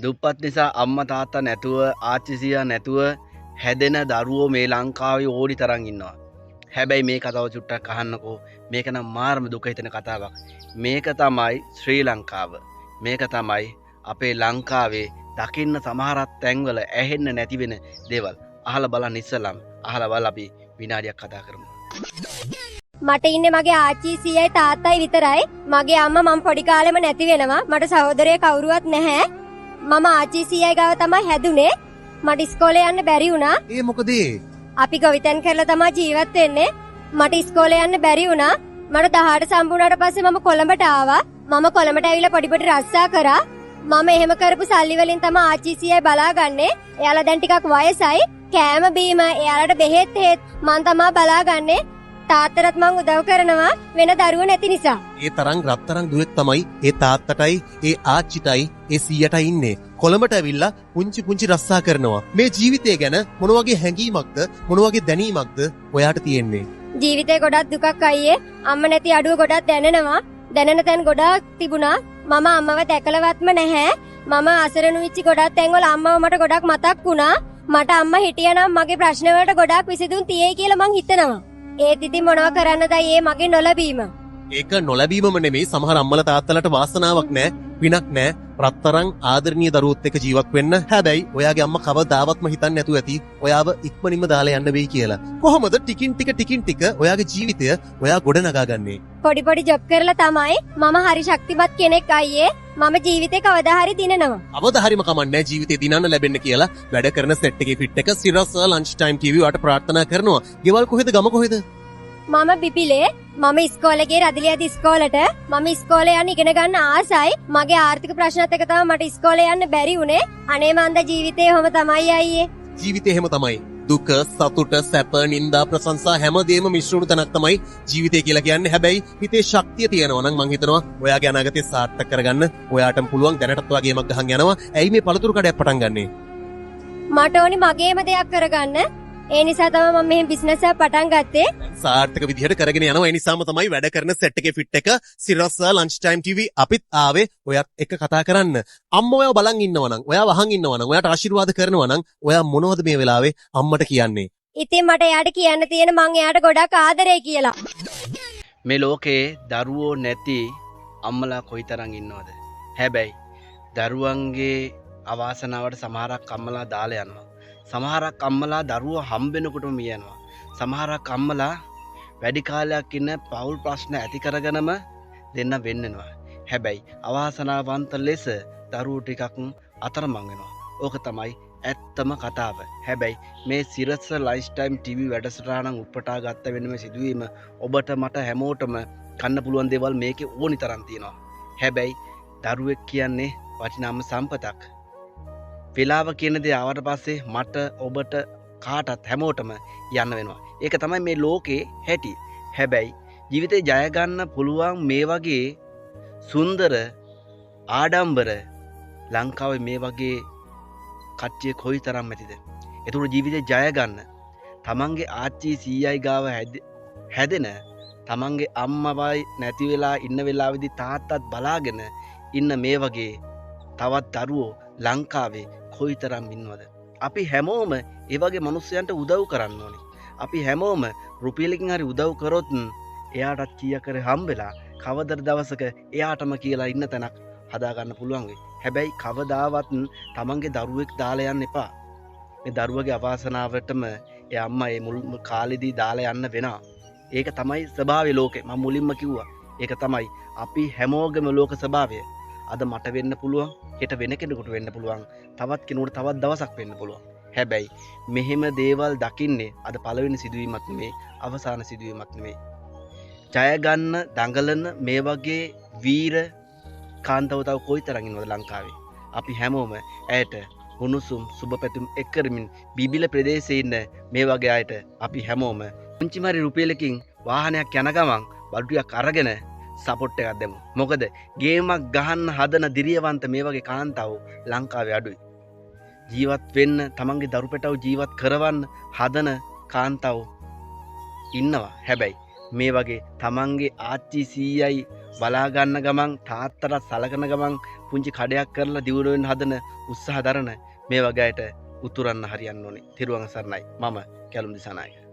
දුප්පත් නිසා අම්මා තාත්තා නැතුව ආච්චි සීයා නැතුව හැදෙන දරුවෝ මේ ලංකාවේ ඕඩි තරම් ඉන්නවා. හැබැයි මේ කතාව චුට්ටක් අහන්නකෝ. මේක නම් මාරම දුක හිතෙන කතාවක්. මේක තමයි ශ්‍රී ලංකාව. මේක තමයි අපේ ලංකාවේ දකින්න සමහරක් තැන්වල ඇහෙන්න නැති වෙන දේවල්. අහලා බලන්න ඉස්සලම්. අහලා බලලා අපි විනාඩියක් කතා කරමු. මට ඉන්නේ මගේ ආච්චි සීයයි තාත්තයි විතරයි. මගේ අම්මා මම පොඩි කාලෙම නැති වෙනවා. මට සහෝදරයෙක් කවුරුවත් නැහැ. මම ආච්චි සීයයි ගාව තමයි හැදුනේ. මට ඉස්කෝලේ යන්න බැරි වුණා. ඒ මොකද අපි ගොවිතැන් කරලා තමයි ජීවත් වෙන්නේ. මට ඉස්කෝලේ යන්න බැරි වුණා. මට 18 සම්පූර්ණාට පස්සේ මම කොළඹට ආවා. මම කොළඹට ඇවිල්ලා පොඩි පොඩි රස්සා කරා. මම එහෙම කරපු සල්ලි වලින් තමයි ආච්චි සීයයි බලාගන්නේ. එයාලා දැන් ටිකක් වයසයි. කෑම බීම එයාලට බෙහෙත් හේත් මං තමයි බලාගන්නේ. තාත්තටත් මං උදව් කරනවා වෙන දරුවෝ නැති නිසා. ඒ තරම් රත්තරන් දුවෙක් තමයි ඒ තාත්තටයි ඒ ආච්චිටයි ඒ සීයටයි ඉන්නේ. කොළඹට ඇවිල්ලා පුංචි රස්සා කරනවා. මේ ජීවිතය ගැන මොන වගේ හැඟීමක්ද මොන වගේ දැනීමක්ද ඔයාට තියෙන්නේ? ජීවිතේ ගොඩක් දුකක් අයියේ. අම්ම නැති අඩුව ගොඩක් දැනෙනවා. දැනෙන තැන් ගොඩක් තිබුණා. මම අම්මව දැකලවත්ම නැහැ. මම අසරණු වෙච්ච ගොඩක් තැන්වල අම්මව මට ගොඩක් මතක් වුණා. මට අම්මා හිටියනම් මගේ ප්‍රශ්න වලට ගොඩක් විසඳුම් තියෙයි කියලා මං හිතනවා. ඒත් ඉතින් මොනව කරන්නදයි ඒ මගේ නොලැබීම. ඒක නොලැබීමම නෙමෙයි, සමහර අම්මලා තාත්තලාට වාසනාවක් නැහැ, පිනක් නැහැ, රත්තරන් ආදරණීය දරුවොත් එක්ක ජීවත් වෙන්න. හැබැයි ඔයාගේ අම්මා කවදාවත්ම හිතන්නේ නැතුව ඇති ඔයාව ඉක්මනින්ම දාලා යන්න වෙයි කියලා. කොහොමද ටිකින් ටික ඔයාගේ ජීවිතය ඔයා ගොඩ නගාගන්නේ? පොඩි ජොබ් කරලා තමයි. මම හරි ශක්තිමත් කෙනෙක් අයියේ. මම ජීවිතේ කවදා හරි දිනනවා. අවදාහරිම කමන්නේ ජීවිතේ දිනන්න ලැබෙන්න කියලා වැඩ කරන සෙට් එකේ ෆිට් එක සිරස් ලන්ච් ටයිම් ටීවී වට ප්‍රාර්ථනා කරනවා. ගෙවල් කොහෙද ගම කොහෙද? මම බිපිලේ. මම ඉස්කෝලේ ගියේ රදිලියද ඉස්කෝලේට. මම ඉස්කෝලේ යන්න ඉගෙන ගන්න ආසයි. මගේ ආර්ථික ප්‍රශ්නත් එක තමයි මට ඉස්කෝලේ යන්න බැරි වුණේ. අනේ මන්ද ජීවිතේ එහෙම තමයි අයියේ. ජීවිතේ එහෙම තමයි. දුක, සතුට, සැප, නිന്ദා, ප්‍රශංසා හැමදේම මිශ්‍ර වුණු තැනක් තමයි ජීවිතය කියලා කියන්නේ. හැබැයි හිතේ ශක්තිය තියෙනවා නම් මං හිතනවා ඔයාගේ අනාගතය සාර්ථක කරගන්න ඔයාටම පුළුවන්. දැනටත් ඔයා ගේමක් ගහන් යනවා. ඇයි මේ පළතුරු කඩයක් පටන් ගන්නෙ? මට ඕනි මගේම දෙයක් කරගන්න. ඒ නිසා තමයි මම මෙහෙම බිස්නස් එක පටන් ගත්තේ. සාර්ථක විදිහට කරගෙන යනවා. ඒ නිසාම තමයි වැඩ කරන සෙට් එකේ ෆිට් එක සිරස් ලන්ච් ටයිම් ටීවී අපිත් ආවේ ඔයත් එක්ක කතා කරන්න. අම්මා ඔයාව බලන් ඉන්නවා නම්, ඔයා වහන් ඉන්නවා නම්, ඔයාට ආශිර්වාද කරනවා නම් ඔයා මොනවද මේ වෙලාවේ අම්මට කියන්නේ? ඉතින් මට එයාට කියන්න තියෙන මං එයාට ගොඩක් ආදරේ කියලා. මේ ලෝකේ දරුවෝ නැති අම්මලා කොයිතරම් ඉන්නවද? හැබැයි දරුවන්ගේ අවාසනාවට සමහරක් අම්මලා දාලා යනවා. සමහරක් අම්මලා දරුවෝ හම්බෙනකොටම මියනවා. සමහරක් අම්මලා වැඩි කාලයක් ඉන්න පෞල් ප්‍රශ්න ඇති කරගෙනම දෙන්න වෙන්නනවා. හැබැයි අවාසනාවන්ත ලෙස දරුවෝ ටිකක් අතරමං වෙනවා. ඕක තමයි ඇත්තම කතාව. හැබැයි මේ සිරස් ලයිෆ් ටයිම් ටීවී වැඩසටහන උපුටා ගත්ත වෙනම සිදුවීම ඔබට මට හැමෝටම කන්න පුළුවන් දේවල් මේකේ ඕනි තරම් තියෙනවා. හැබැයි දරුවෙක් කියන්නේ වටිනාම සම්පතක්. වෙලාව කියන දේ ආවට පස්සේ මට ඔබට කාටත් හැමෝටම යන්න වෙනවා. ඒක තමයි මේ ලෝකේ හැටි. හැබැයි ජීවිතේ ජය ගන්න පුළුවන් මේ වගේ සුන්දර ආඩම්බර ලංකාවේ මේ වගේ කට්ටිය කොයිතරම් ඇතිද? ඒතුළු ජීවිතේ ජය ගන්න තමන්ගේ ආච්චි සීයයි ගාව හැදෙන තමන්ගේ අම්මවයි නැති වෙලා ඉන්න වෙලාවේදී තාත්තත් බලාගෙන ඉන්න මේ වගේ තවත් දරුවෝ ලංකාවේ කොයිතරම් ඉන්නවද? අපි හැමෝම ඒ වගේ මිනිස්සුන්ට උදව් කරන්න ඕනේ. අපි හැමෝම රුපියලකින් හරි උදව් කරොත් එයාටත් කීයක් හරි හම්බෙලා කවදද දවසක එයාටම කියලා ඉන්න තැනක් හදා ගන්න පුළුවන් වෙයි. හැබැයි කවදාවත් තමන්ගේ දරුවෙක් දාලා යන්න එපා. මේ දරුවගේ අවාසනාවටම ඒ අම්මා ඒ මුල් කාලෙදී දාලා යන්න වෙනවා. ඒක තමයි ස්වභාවය ලෝකේ. මම මුලින්ම කිව්වා. ඒක තමයි අපි හැමෝගෙම ලෝක ස්වභාවය. අද මට වෙන්න පුළුවන්, හෙට වෙන කෙනෙකුට වෙන්න පුළුවන්, තවත් කෙනෙකුට තවත් දවසක් වෙන්න පුළුවන්. හැබැයි මෙහෙම දේවල් දකින්නේ අද පළවෙනි සිදුවීමක් නෙමෙයි, අවසාන සිදුවීමක් නෙමෙයි. ජය ගන්න දඟලන මේ වගේ වීර කාන්තාව තව කොයිතරම් ඉන්නවද ලංකාවේ? අපි හැමෝම ඇයට උණුසුම් සුබ පැතුම් එක් කරමින් බිබිල ප්‍රදේශයේ ඉන්න මේ වගේ අයට අපි හැමෝම පුංචි මාරි රුපියලකින් වාහනයක් යන ගමන් බඩු ටිකක් අරගෙන සපෝට් එකක් දෙමු. මොකද ගේමක් ගහන්න හදන දිරියවන්ත මේ වගේ කාන්තාවෝ ලංකාවේ අඩුයි. ජීවත් වෙන්න තමන්ගේ දරු පැටව ජීවත් කරවන්න හදන කාන්තාවෝ ඉන්නවා. හැබැයි මේ වගේ තමන්ගේ ආච්චි සීයයි බලා ගන්න ගමන් තාත්තට සලකන ගමන් පුංචි කඩයක් කරලා දියුණු වෙන්න හදන උත්සාහ දරන මේ වගේ අයට උතුරන්න හරියන්න ඕනේ. තිරුවන් සරණයි. මම කැලුම් දිසානායක.